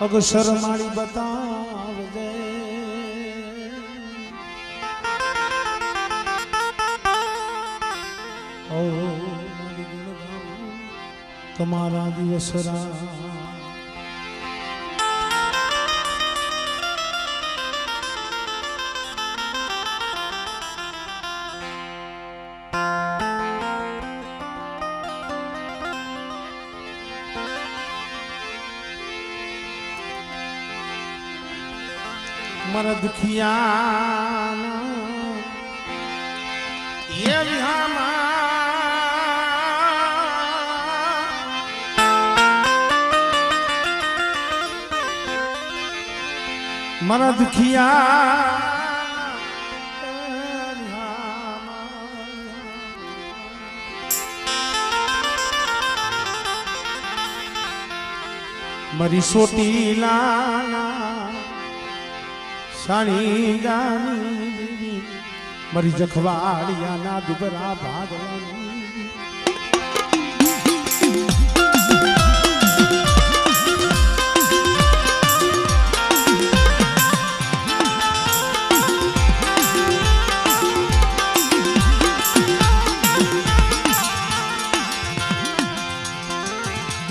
અગસર મારી બતાવજે ઓ મારી ગુણગાન તમારા દિવસરા મારા દુખિયાના એ વિહામાં મારા દુખિયા મારી સોટીલાના સાણી ગાની મારી જખવાડિયાના દુબરા ભાગવાની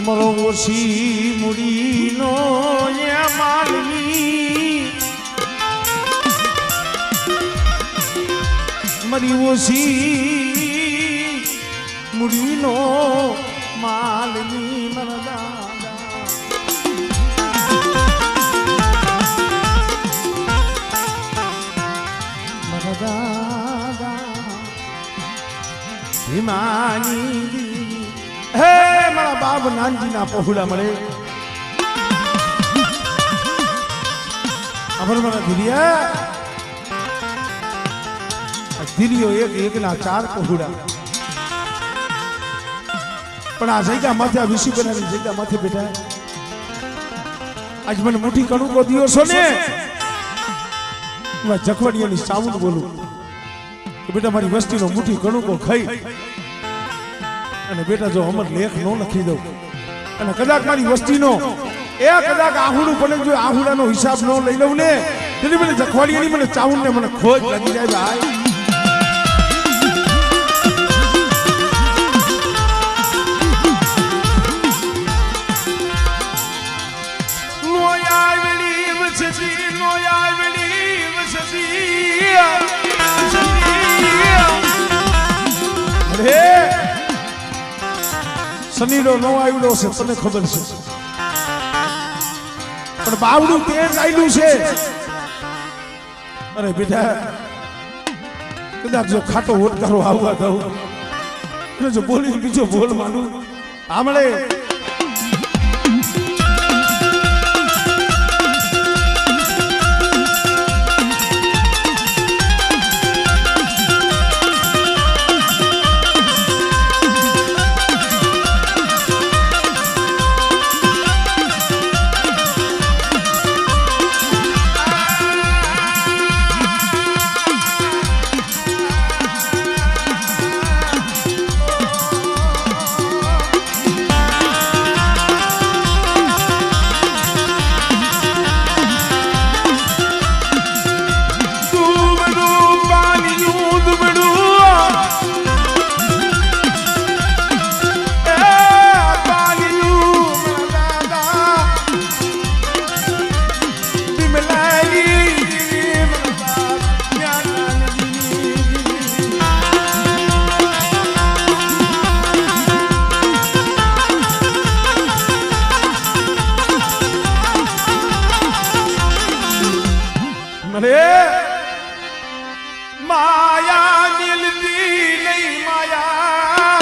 મરો ઓછી મૂડીનો એ માલની મરી ઓછી મૂડીનો માલની મરદા મરદા હિમાની હે મારા બાપ નાનજીના પહોળા મળે અમર મારા ધીરિયા ધીરીઓ એક એકના 4 પહોળા પણ આ જગ્યા માથે આ વિસી બનાવી જગ્યા માથે બેઠા આજ મને મુઠ્ઠી કણુકો દિયો છો ને હું જખવાડિયાની સાઉન્ડ બોલું કે બેટા મારી વસ્તીનો મુઠ્ઠી કણુકો ખાઈ અને બેટા જો અમર લેખ નો લખી દઉં અને કદાચ મારી વસ્તીનો કદાચ આહુડું બને જો આહુડાનો હિસાબ ન લઈ લઉં ને તેથી મને જખવાડિયાની મને ચાઉન ને મને ખોજ લાગી જાય ભાઈ સનીડો નો આવ્યો છે તને ખબર છે પણ બાવડું તેજ આવેલું છે અરે બેટા કદાચ જો ખાટો ઓટકારો આવવા દઉં અને જો બોલી બીજો બોલ માનું આમળે માયા દિલથી નહીં માયા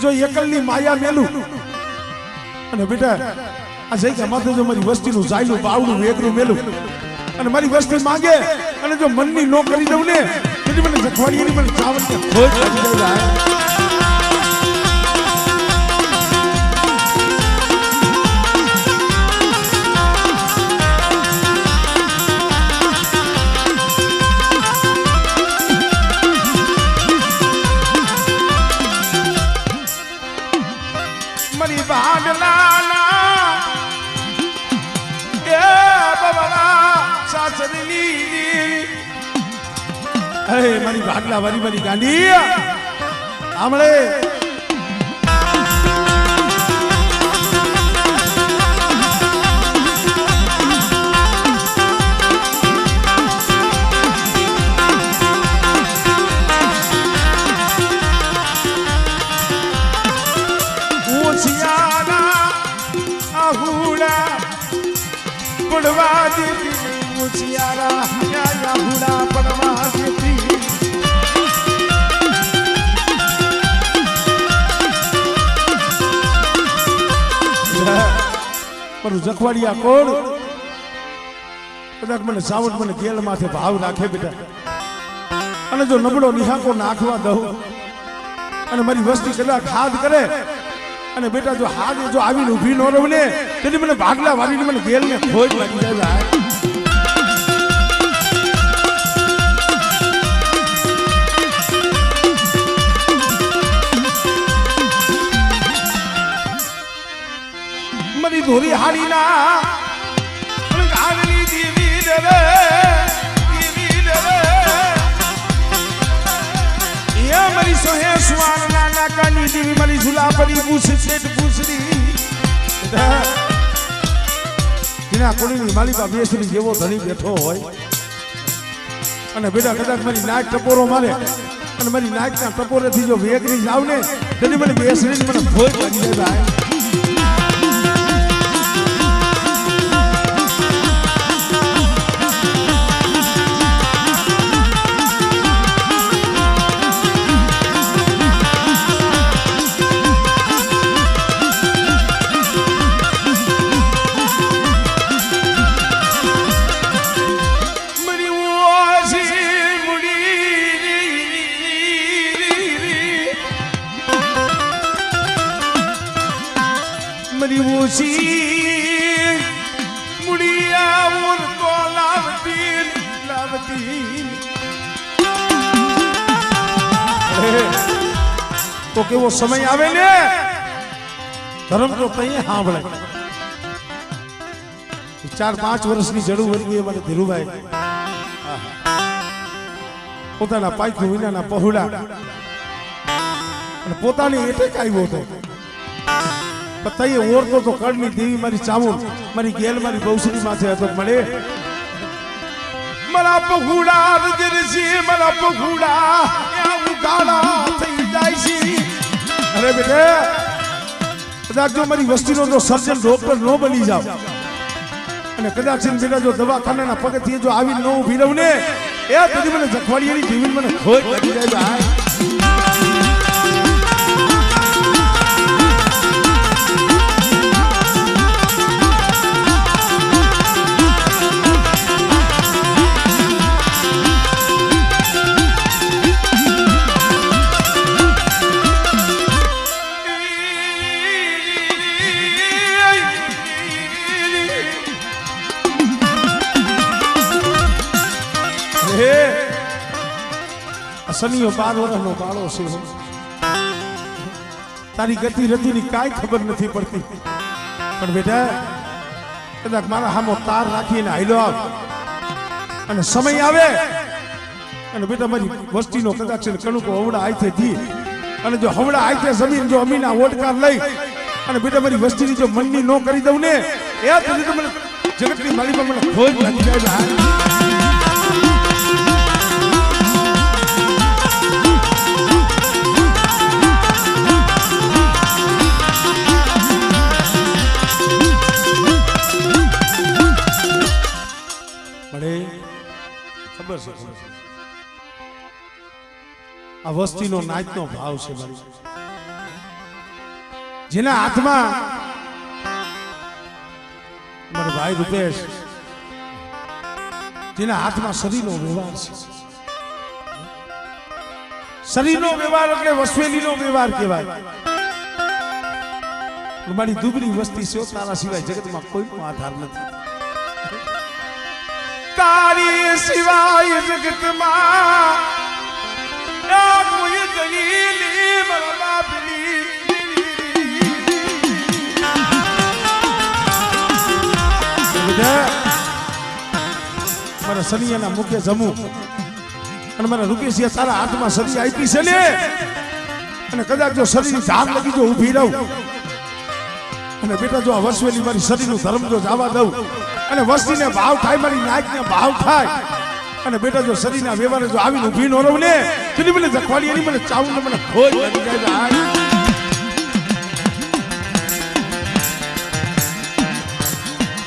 જો એકલની માયા મેલું અને બેટા આ જગ્યા માથે જો મારી વસ્તીનું જાયલું બાવડું વેગરું મેલું અને મારી વસ્તી માંગે અને જો મનની નો કરી દઉં ને તેથી મને જખવાડીની મને ચાવલ ને ખોજ લાગી જાય મારી ભાડલાના એ બાબા સાસરીની હે મારી ભાડલા વાળી મારી ગાંડી આમળે પડવા દેતી મુછિયારા યા હુડા પડવા દેતી પણ જખવાડિયા કોણ કદાચ મને સાવટ મને ગેલ માથે ભાવ રાખે બેટા અને જો નબળો નિહાકો નાખવા દઉં અને મારી વસ્તી કદાચ હાથ કરે અને બેટા જો હાથ જો આવીને ઊભી ન રહું ને તેથી મને ભાગલા વાળીને મને ગેલ ને ખોજ લાગી જાય મારી ધોરી હાડીના ગાડી દીવી રે મારી સોહે સુવાન નાના કાની દીવી મારી ઝુલા પડી પૂછ છેટ પૂછડી જેના કોળીની માલિકા બેસરી જેવો ધણી બેઠો હોય અને બેટા કદાચ મારી નાક ટપોરો મારે અને મારી નાકના ટપોરેથી જો વેગરી જાવ ને તેથી મને બેસરી મને ભોજ લાગી જાય मुड़िया उनको लावती तो केवो समय आवे ने धर्म तो तई हांभळे 4-5 વર્ષની જડું વર્ગી મને ધીરુભાઈ પોતાના પાયખું વિનાના પહોળા અને પોતાની એટેક આવ્યો હતો बताइए और तो कड़नी देवी मारी चामुंड मारी गेल मारी बौसरी माथे હતો મળે મરા પગુડા રજરસી મરા પગુડા યા ઉગાડા થઈ જાય છે અરે બેટા કદાચ જો મારી વસ્તીનો જો સર્જન ડોક્ટર નો બની જાવ અને કદાચ બેટા જો દવાખાનાના પગથી જો આવી ન ઊભી રહું ને એ તેથી મને જખવાડીની જીવન મને ખોજ લાગી જાય સનીઓ 12 વર્ષનો બાળો છે તારી ગતિ રતિની કાંઈ ખબર નથી પડતી પણ બેટા કદાચ મારા હામો તાર રાખીને હાલ્યો આવ અને સમય આવે અને બેટા મારી વસ્તીનો કદાચ કણુકો હવડા આઈથે દી અને જો હવડા આઈથે જમીન જો અમીના ઓટકાર લઈ અને બેટા મારી વસ્તીની જો મનની નો કરી દઉં ને એ તેથી તો મને જગતની માલિકા મને ખોજ લાગી જાય ખબર છે આ વસ્તીનો નાચનો ભાવ છે મારી જેના હાથમાં મારો ભાઈ રૂપેશ જેના હાથમાં શરીરનો વ્યવહાર છે શરીરનો વ્યવહાર એટલે વસવેલીનો વ્યવહાર કહેવાય મારી દુબળી વસ્તી છે તારા સિવાય જગતમાં કોઈનો આધાર નથી તારી સિવાય જગતમાં કોઈ દલીલી મરબાબલી સનિયાના મુખે જમું અને મારા રૂપેશિયા તારા હાથમાં સરી આપી છે ને અને કદાચ જો શરીરની ધાર લગી જો ઊભી રહું અને બેટા જો આ વસવેલી મારી શરીરનું ધર્મ જો જવા દઉં અને વસ્તીને ભાવ થાય મારી નાયકને ભાવ થાય અને બેટા જો શરીરના વ્યવહારે જો આવીને ઊભી ન રહું ને તેની મને જખવાડી એની મને ચાવું ને મને ખોજ લાગી જાય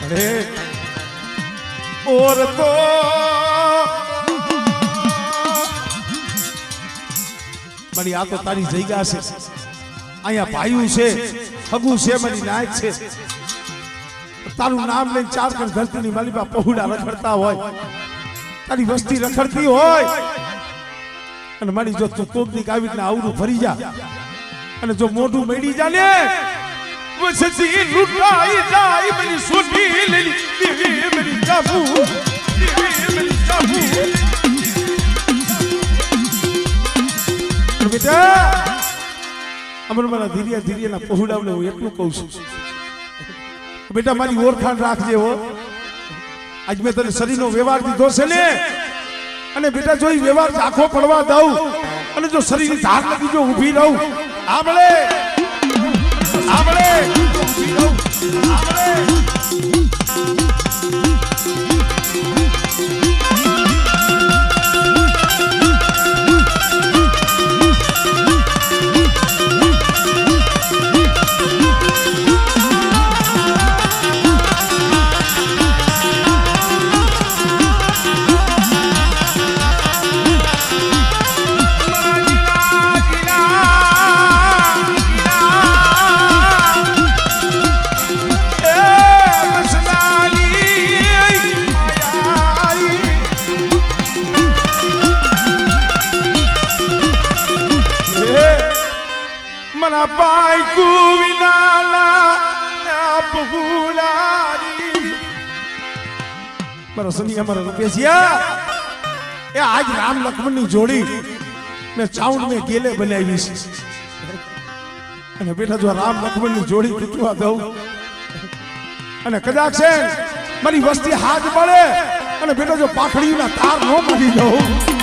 અરે ઓર તો મારી આ તો તારી જગ્યા છે અહીંયા ભાઈયું છે હગું છે મારી નાયક છે તારું નામ લઈને ચાર કણ ધરતીની માલિકા પહોળા રખડતા હોય તારી વસ્તી રખડતી હોય અને મારી જો કોકની આવી રીતના આવડું ભરી જા અને જો મોઢું મેળી જા ને વસતી રૂટાઈ જાય મારી સોટી લેલી દેવી મારી જાબુ દેવી મારી જાબુ બેટા અમર મારા ધીરે ધીરે ના પહોળાવને હું એટલું કહું છું બેટા મારી ઓળખાણ રાખજે હો આજ મેં તને શરીરનો વ્યવહાર દીધો છે ને અને બેટા જો એ વ્યવહાર આખો પડવા દઉં અને જો શરીરની ધાર લગી જો ઊભી રહું આમળે આમળે ઊભી રહું આમળે આજ રામ લક્ષ્મણ ની જોડી મેં ચાઉંડ મેં ગેલે બનાવી છે અને બેટા જો રામ લક્ષ્મણ ની જોડી તૂટવા દઉં અને કદાચ છે મારી વસ્તી હાથ પડે અને બેટા જો પાખડીના તાર ન મારી દઉં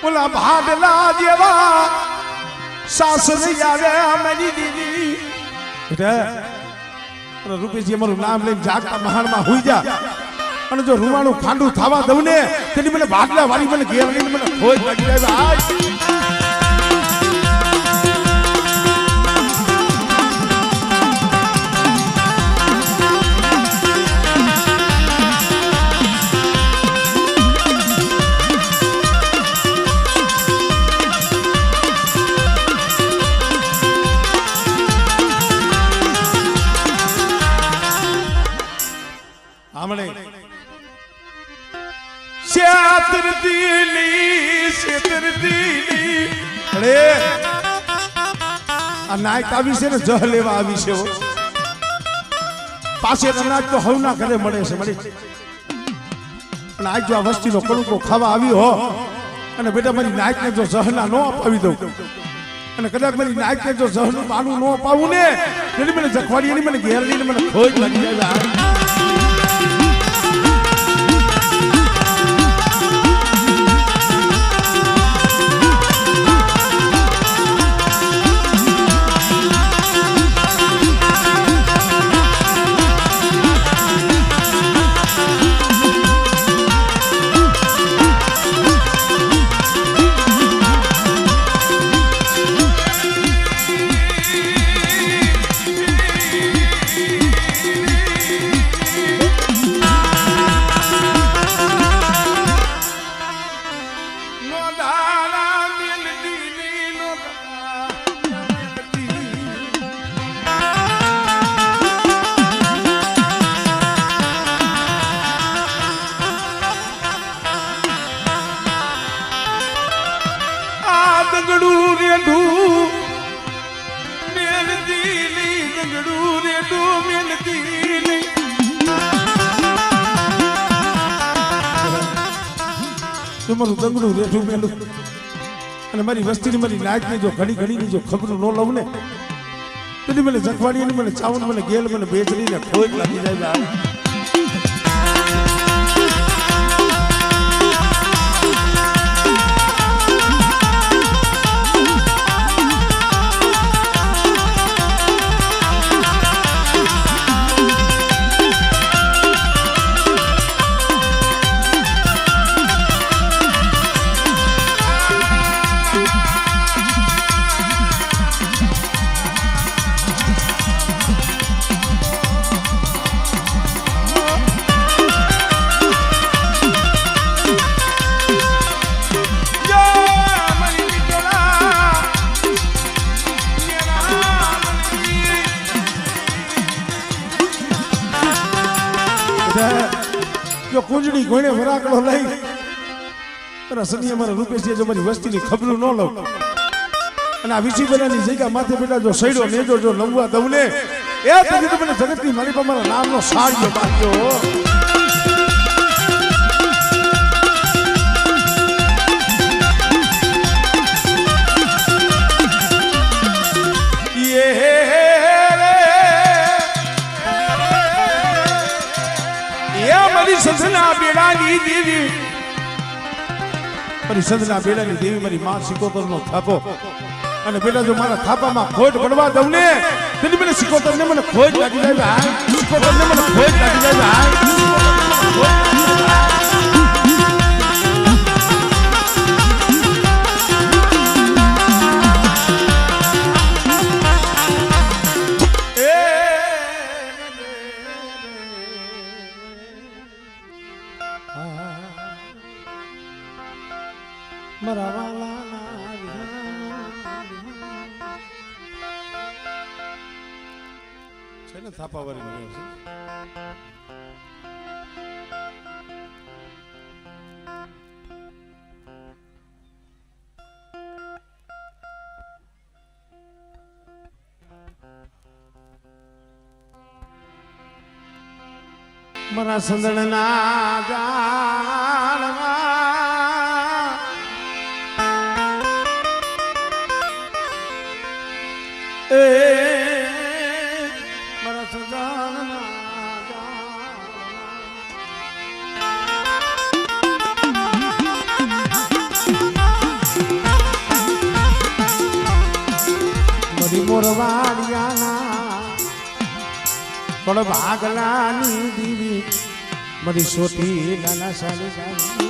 બોલા ભાડલા જેવા સાસરી આવે મારી દીદી એટલે રૂપેશજી અમારું નામ લઈને જાગતા મહાણમાં હોઈ જા અને જો રૂવાણું ખાંડું થવા દઉં ને તેની મને ભાડલા વાળી મને ઘેર લઈને મને ખોજ લાગી જાય નાયક આવી છે ને જહ લેવા આવી છે પાસે અનાજ તો હવના ઘરે મળે છે મળી પણ આજ જો આ વસ્તીનો કડુકો ખાવા આવી હો અને બેટા મારી નાયકને જો જહના ન અપાવી દઉં અને કદાચ મારી નાયકને જો જહનું પાનું ન અપાવું ને એની મને જખવાડી એની મને ઘેર લઈને મને ખોજ લાગી જાય રેડું મેલદીલી દંગડું રેડું મેલદીલી તમારું દંગડું રેઠું મેલું અને મારી વસ્તીની મારી નાચની જો ઘડી ઘડીની જો ખબર ન લઉં ને તો મને જખવાડી મને ચાવન મને ગેલ મને બેચરીને ખોજ લાગી જાય જો કુંજડી ઘોડે વરાકડો લઈ સની અમારા રૂપેશ જો મારી વસ્તીની ખબર ન લઉં અને આ વિસીબેલાની જગ્યા માથે બેટા જો સૈડો નેજો જો લંગવા દઉં ને એ પછી તો મને જગતની મારી પર મારા નામનો સાડિયો બાંધ્યો સંતના બેડાની દેવી મારી સંતના બેડાની દેવી મારી માં સિકોતરનો થાપો અને બેટા જો મારા થાપામાં ખોટ પડવા દઉં ને તેની મને સિકોતરને મને ખોટ લાગી જાય ભાઈ સિકોતરને મને ખોટ લાગી જાય છે ને થાપાવાળી છે મારા સંદણના જાણવા મારા સંદણના મારી મોરવાડિયાના પણ ભાગલાની દીવી મારી સોટી નાના સાલી સાલી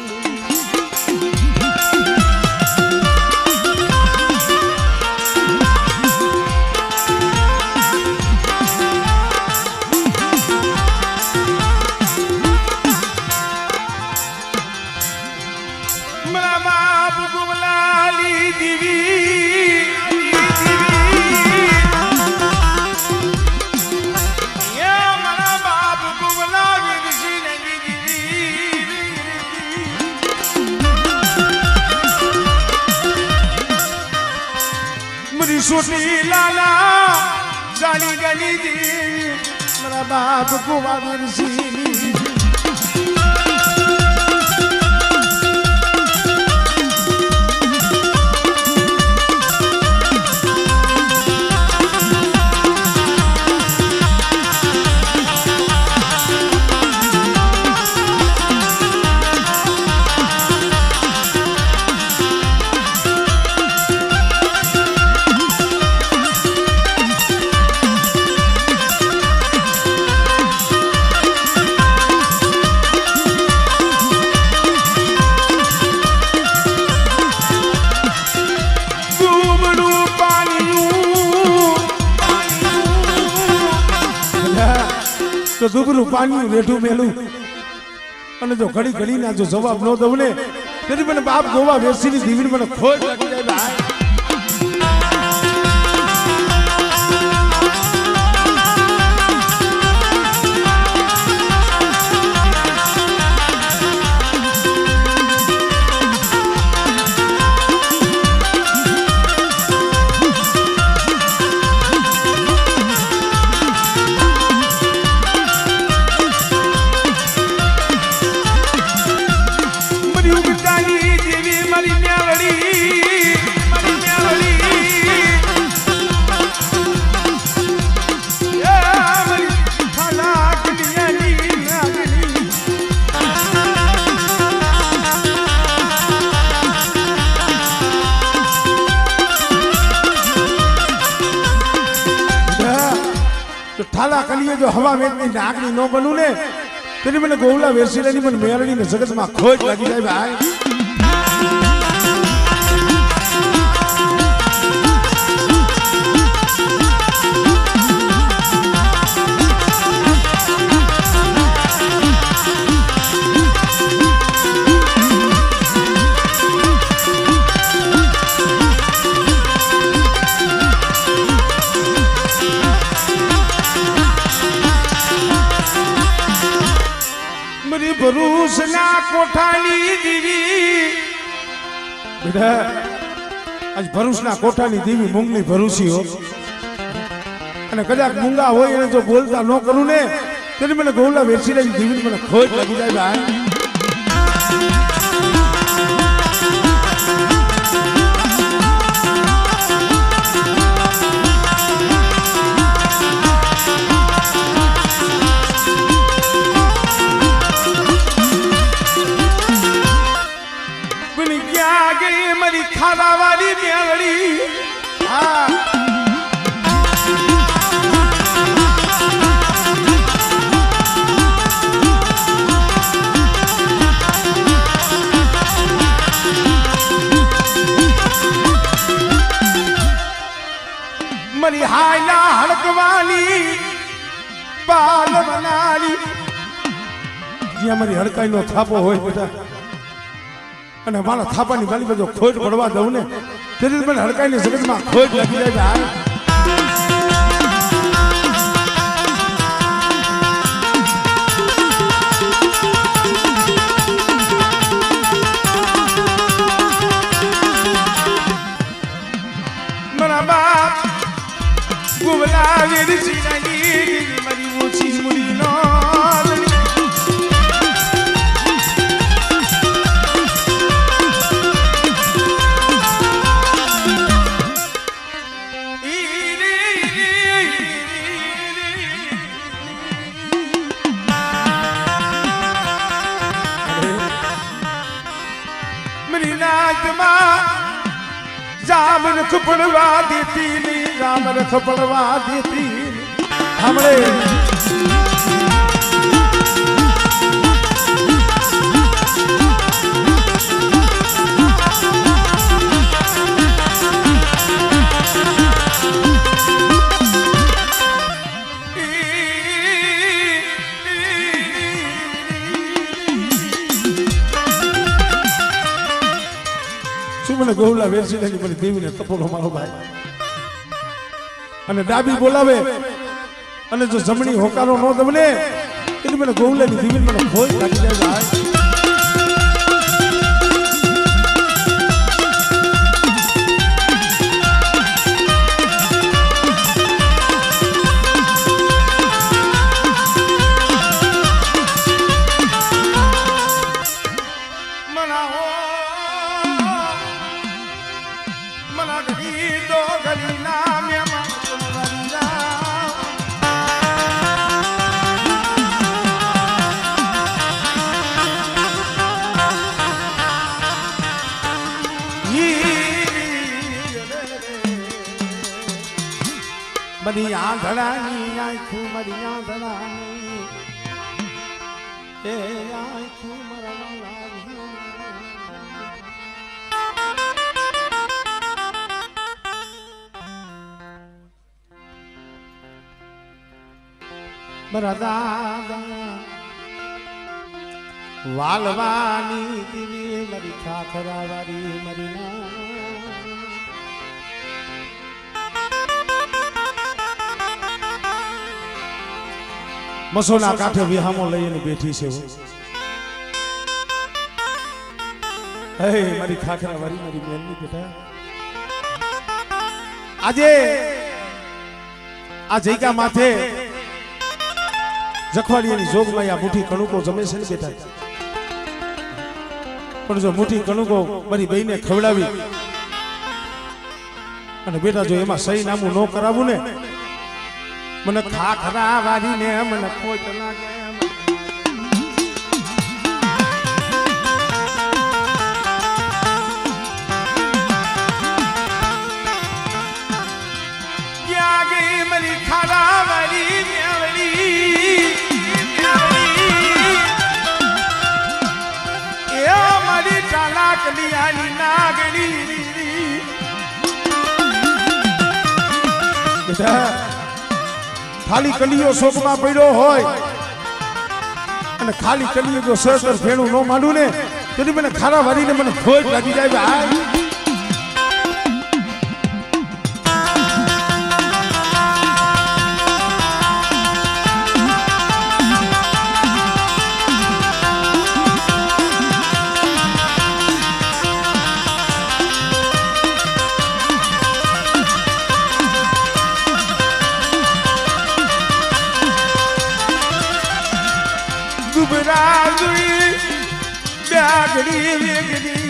મારા બાપ ગુમલાલી દીવી सोटी लाला जाली गली दी मेरा बाप को वादर सीनी तो दुबरू पानी रेठू मेलू અને જો ઘડી ઘડી ના જો જવાબ ન દઉં ને તેથી મને બાપ ગોવા વેસીની દીવીને મને ખોજ લાગી જાય ભાઈ થાલા કલીએ જો હવા મેઘની નાગની નો બનું ને તેની મને ગોવલા વેરસીલાની મને મેરડી ને જગતમાં ખોજ લાગી જાય ભાઈ ભરૂચના કોઠાની દીવી બેટા આજ ભરૂચના કોઠાની દીવી મૂંગની ભરૂચી હો અને કદાચ મૂંગા હોય એને જો બોલતા ન કરું ને તેની મને ગોવલા વેરસીલાની દીવી મને ખોજ લાગી જાય ભાઈ ખાવા વાળી મેળડી હા મરી હાયલા હડકવાની પાલ બનાવી જ્યાં મારી હડકાઈ નો થાપો હોય બેટા અને મારા થાપાની ગાલી બધો ખોટ પડવા દઉં ને તેથી મને હડકાઈને જગતમાં ખોટ લાગી જાય ભાઈ મારા બાપ ગુવલા વેરી મારી ઓછી મુડી નો राम रख पड़वा देती नहीं राम रख पड़वा देती हमरे મને ગોવલા વેરસીલાની મને દેવીને તપોલો મારો ભાઈ અને ડાબી બોલાવે અને જો જમણી હોકારો ન દમને એટલે મને ગોવલાની દેવીને મને ખોઈ લાગી જાય ભાઈ मरी आंधळानी आंखू मरी आंधळानी ए आंखू मरवानी मरा दादा वालवानी दिवी मरी खाखरावारी मरी ना મસોના કાંઠે વિહામો લઈને બેઠી છે હે મારી ખાખરા વાળી મારી બેનની બેટા આજે આ જઈકા માથે જખવાડીની જોગમાં આ મુઠ્ઠી કણુકો જમે છે ને બેટા પણ જો મુઠ્ઠી કણુકો મારી બહેને ખવડાવી અને બેટા જો એમાં સહી નામું ન કરાવું ને મને ખાખરા વાળીને મને ખોટ લાગે ક્યાં ગઈ મારી ખારા વાળી કલિયાની નાગણી બેટા ખાલી કલિયો શોકમાં પડ્યો હોય અને ખાલી કલિયો જો સર ફેણું ન માંડું ને તેથી મને ખારા વારીને મને ખોજ લાગી જાય ભાઈ દુબરાજુઈ બ્યાગડી વેગડી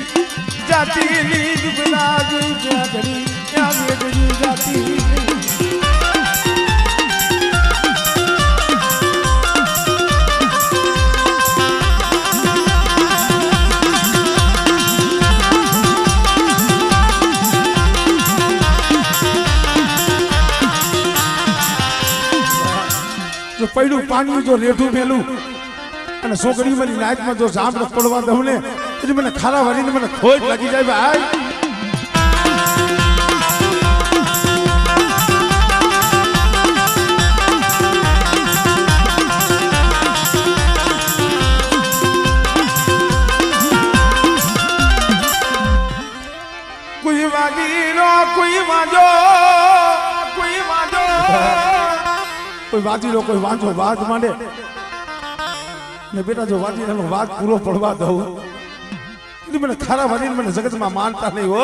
જાતીની દુબરાજુઈ બ્યાગડી ત્યાં વેગડી જાતી જો પડ્યું પાણી જો રેઠું મેલું અને છોકરી મારી નાચમાં જો જામ પડવા દઉં ને પછી મને ખારા વાળીને મને ખોજ લાગી જાય ભાઈ કોઈ વાગી નો કોઈ વાંજો કોઈ વાંજો કોઈ વાજી લો કોઈ વાંચો વાજ માંડે ને બેટા જો વાજી એનો વાત પૂરો પડવા દઉં મને ખારા વાજીને મને જગતમાં માનતા નહીં હો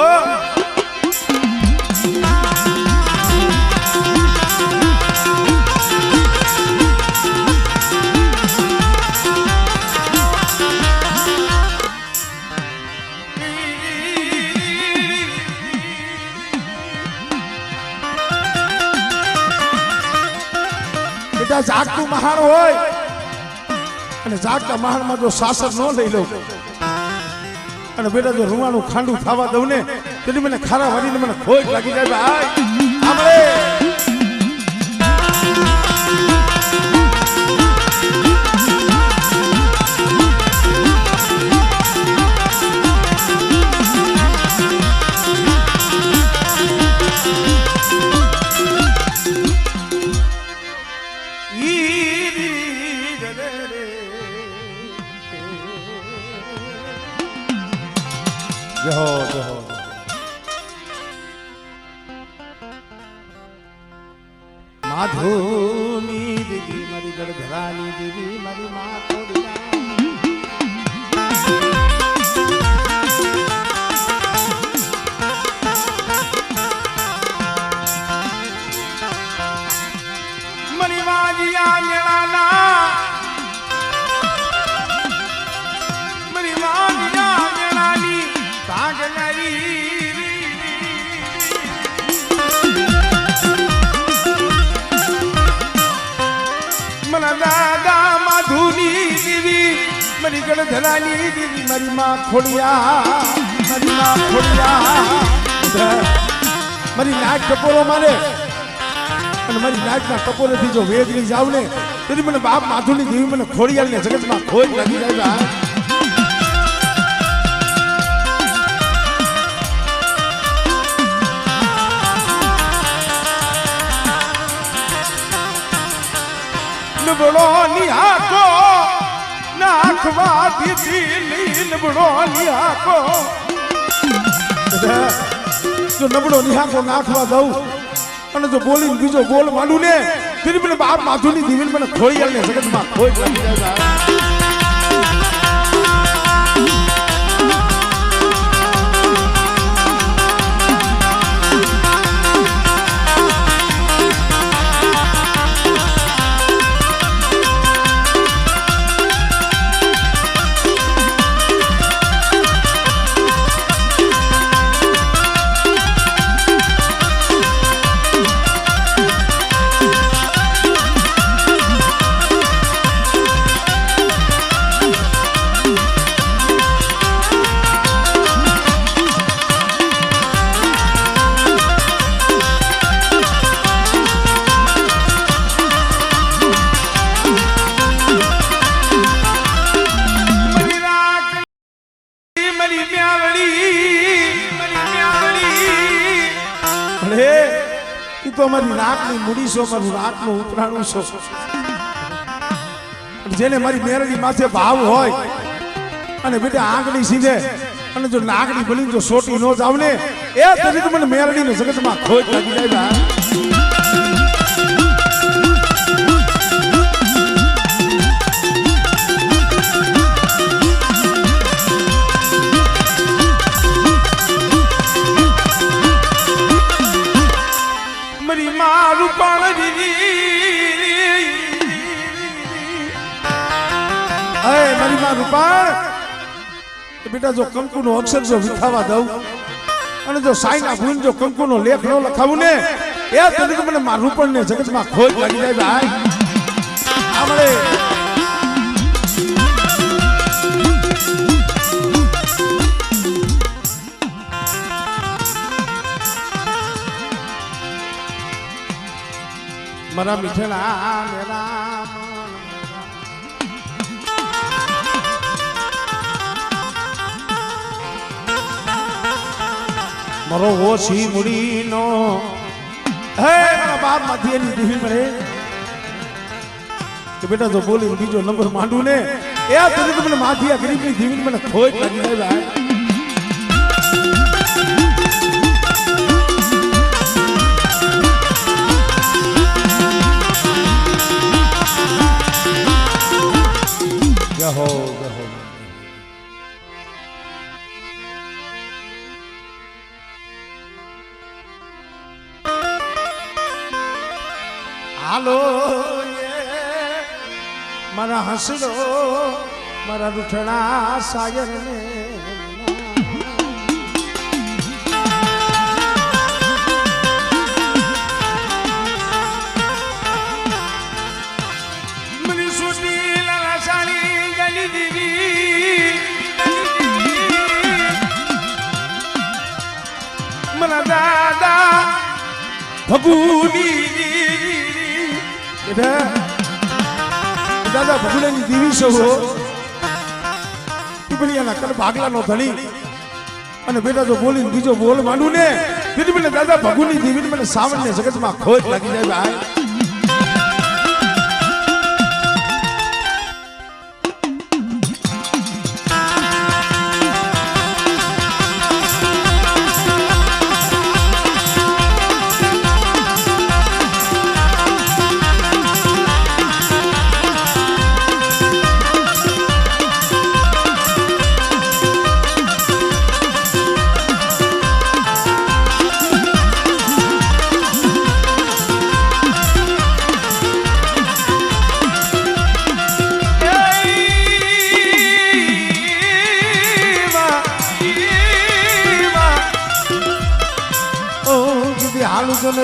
બેટા જાગતું મહાન હોય અને જાગતા મહાનમાં જો શાસન ન લઈ લઉં અને બેટા જો રૂવાનું ખાંડું ખાવા દઉં ને તેથી મને ખારા વાળીને મને ખોજ લાગી જાય ભાઈ આપણે માધુની દીદી મારી ગળઘરાની દીદી મારી માં મરી વાજિયા મેળાના મરી વાજિયા મેળાની ભાગલારી દાદા માધુની દીવી મારી ગળધરાની દીવી મારી માં ખોડિયા મારી માં ખોડિયા મારી નાક ટપોરો મારે અને મારી નાકના ટપોરેથી જો વેગલી જાવ ને તેથી મને બાપ માધુની દેવી મને ખોડિયાલ ને જગતમાં ખોજ લાગી જાય નબળો નિહાકો નાખવા દીધી નબળો નિહાકો જો નબળો નિહાકો નાખવા દઉં અને જો બોલીને બીજો બોલ માંડું ને તેથી મને બાપ માધુની દીવીને મને ખોડિયાલ ને જગતમાં ખોજ લાગી જાય મારી મ્યાવડી અરે તું તો મારી નાકની મૂડી છો, મારું નાકનું ઉપરાણું છો. જેને મારી મેરડી માથે ભાવ હોય અને બેટા આંગળી સીધે અને જો નાગડી બની જો સોટી નો જાવ ને એ તરી તો મને મેરડી ને જગતમાં ખોજ લાગી જાય ભાઈ. મારી મારું પાણી મારી માં રૂપાણ બેટા જો કંકુ નો અક્ષર જો વિખાવા દઉં અને જો સાઈના ભૂન જો કંકુ નો લેખ નો લખાવું ને એ તરીકે મને મારું રૂપણ ને જગતમાં ખોજ લાગી જાય ભાઈ. આપણે મારા મીઠડા મેરા મારો ઓછી મુડીનો હે મારા બાપ માંથી એની દીવી મળે કે બેટા જો બોલી બીજો નંબર માંડું ને એ તરીકે મને માથી આ ગરીબની દીવી મને ખોજ લાગી જાય ભાઈ. જય હો જય હો. હાલો મારા હસડો મારા રૂઠણા સાગર ને મની સુટી લાલા સાડી ગલી દીવી મના દાદા ભગુની દાદા ભગુલાની દીવી છો ટીપણીયાના કલ ભાગલાનો ધણી અને બેટા જો બોલીને બીજો બોલ માંડું ને તેથી મને દાદા ભગુની દીવી મને સાવનને જગતમાં ખોજ લાગી જાય ભાઈ.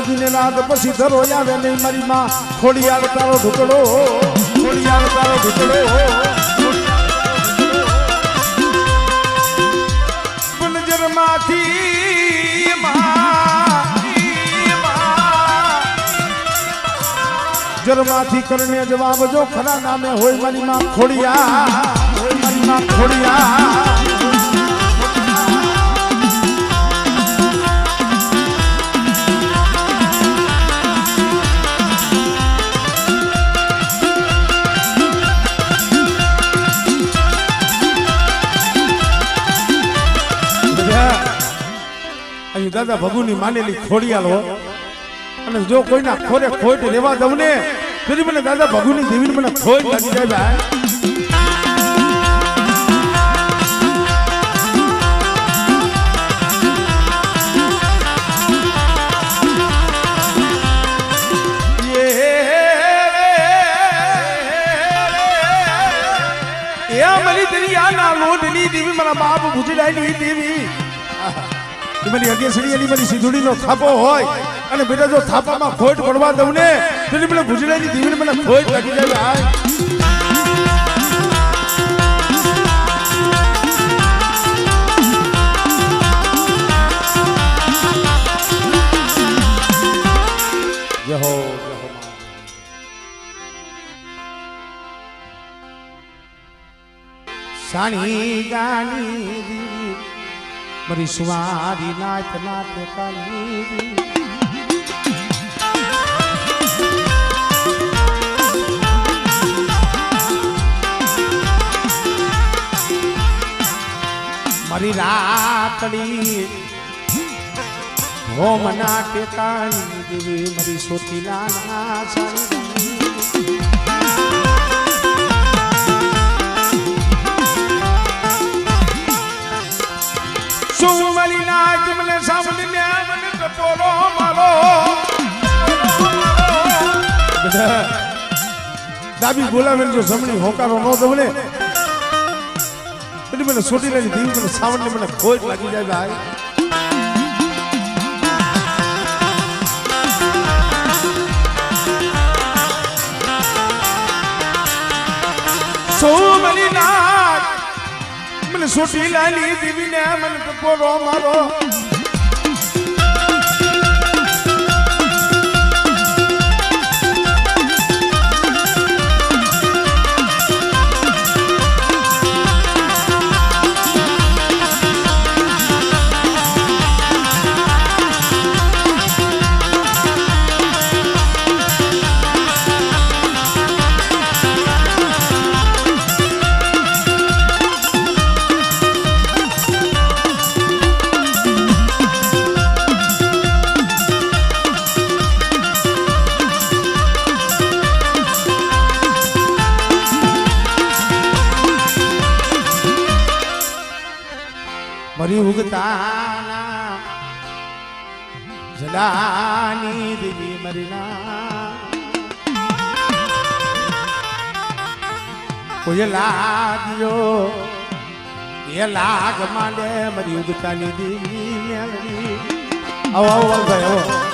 દિને રાત પછી ધરો આવે નહીં મારી માં ખોડિયાર તારો ઢુકડો ખોડિયાર તારો ઢુકડો ગુંજર માંથી જરમાંથી કરને જવાબ જો ખરા નામે હોય મારી માં ખોડિયાર હોય મારી માં ખોડિયાર. દાદા ભગુની માનેલી ખોડિયાલો અને જો કોઈના ખોરે ખોટ રેવા દઉં ને તેથી મને દાદા ભગુની દેવીને મને ખોટ લાગી જાય ભાઈ. એ મારી દરિયાના લોટની દેવી મારા બાપ ભુજરાયની દેવી મારી અગેસડી એની મારી સિંધુડીનો થાપો હોય અને બેટા જો થાપામાં ખોટ પડવા દઉં ને તો મને ભુજરાયની દીવીને મને ખોટ લાગી જાય ભાઈ. જય હો જય હો. સાણી ગાની મારી સુવારી નાચ નાચ કાલી મારી રાતડી હોમના ટેકાની દેવી મારી સોતીલા ના સુમલી નાચ મને સાંભળીને મને ટપોરો મારો દાબી બોલાવે જો જમણી હોકારો ન દવલે એટલે મને સોટી લઈને દેવી મને સાવણને મને ખોજ લાગી જાય ભાઈ સોમલી નાચ મને સોટી લાલી દેવીને મને ટપોરો મારો મરી ઉગતાના જલાની દેવી મરીના કોઈ લાગ્યો એ લાગ માંડે મરી ઉગતાની દેવી મેળવી આવો આવો ભાઈ આવો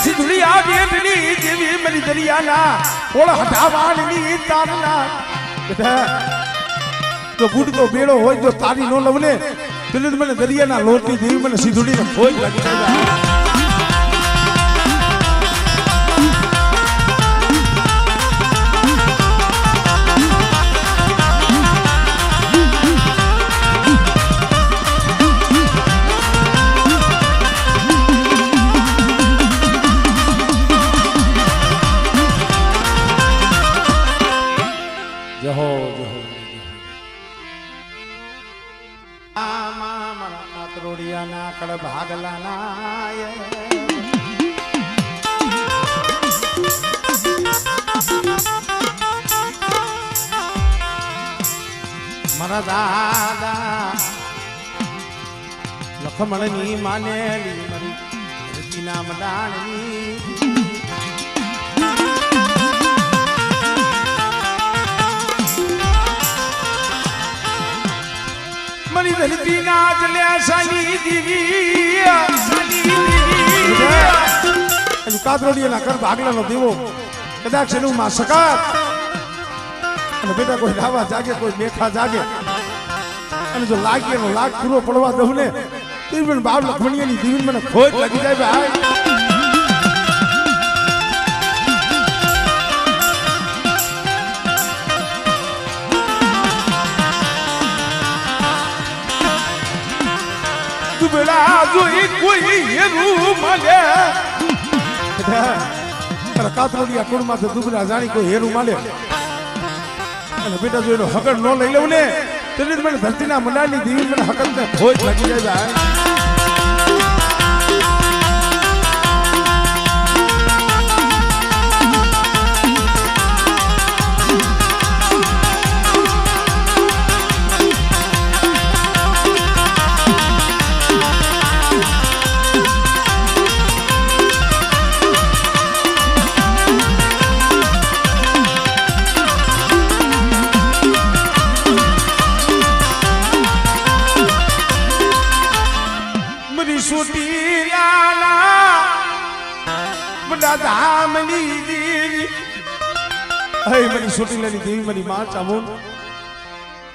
સિંધુલી આ બેટની જેવી મરી દરિયાના ઓળ હટાવાળની તારના તો બુડકો બેડો હોય જો તારી નો લવલે એટલે મને દરિયાના લોટની દેવી મને સિંધુલીને ખોજ લાગી જાય ભાગલા નાય મારા દાદા લખમણની માનેલી મારી નામ દાણની મરી ધરતી ના જલ્યા સાની દીવી કાતરોડિયાના કર ભાગલાનો દેવો કદાચ એનું માં સકાત અને બેટા કોઈ રાવા જાગે કોઈ બેઠા જાગે અને જો લાગે એનો લાગ પૂરો પડવા દઉં ને તો પણ બાપ લખમણીયાની દીવી મને ખોજ લાગી જાય ભાઈ બેલા જોઈ કોઈ હેરું મળે કાતરોડિયા કુળમાંથી દુબરા જાણી કોઈ હેરું મળે અને બેટા જો એનો હકડ ન લઈ લઉં ને એટલે મને ધરતીના મંડાની દેવી મને હકડ ને ખોજ લાગી જાય હે મારી સોટીલાની દેવી મારી માં ચામુંડ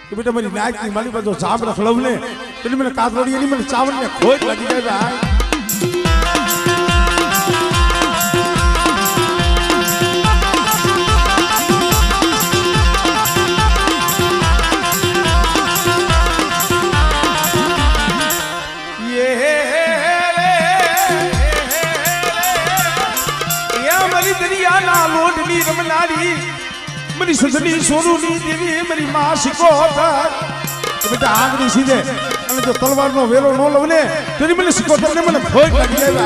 કે બેટા મારી નાયકની મારી બધો જામ રખલવ ને એટલે મને કાતરોડીની મને ચાવણ ને ખોટ લાગી જાય ભાઈ रमनारी मेरी सुधनी सोनूनी देवी मेरी मां शिको बेटा आंगड़ी सीधे અને જો તલવારનો વેલો નો લવ ને તેની મને શીખો તમને મને ભોગ લાગી જાય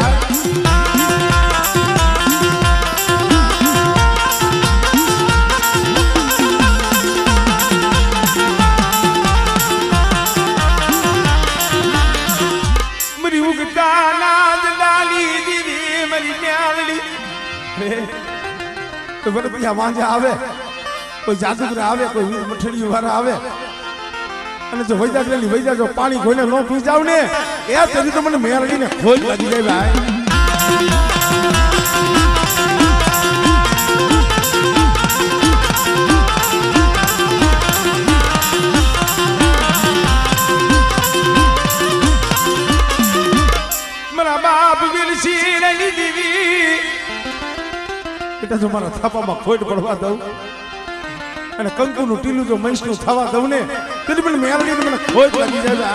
मेरी उगता नाज डाली दीदी मेरी न्याली तो बरतिया वांजा आवे कोई जादूगर आवे कोई मठड़ी वाला आवे અને જો વૈજા જો પાણી ખોઈને નો પી જાવ ને એ તેરી તો મને મેરડીને ખોજ લાગી જાય ભાઈ મારા બાપ વિલસી રહી દીવી બેટા જો મારા થાપામાં ખોટ પડવા દઉં અને કંકુનું ટીલું જો મહીસનું થવા દઉં ને તેની મને મેરડીને મને ખોટ લાગી જાય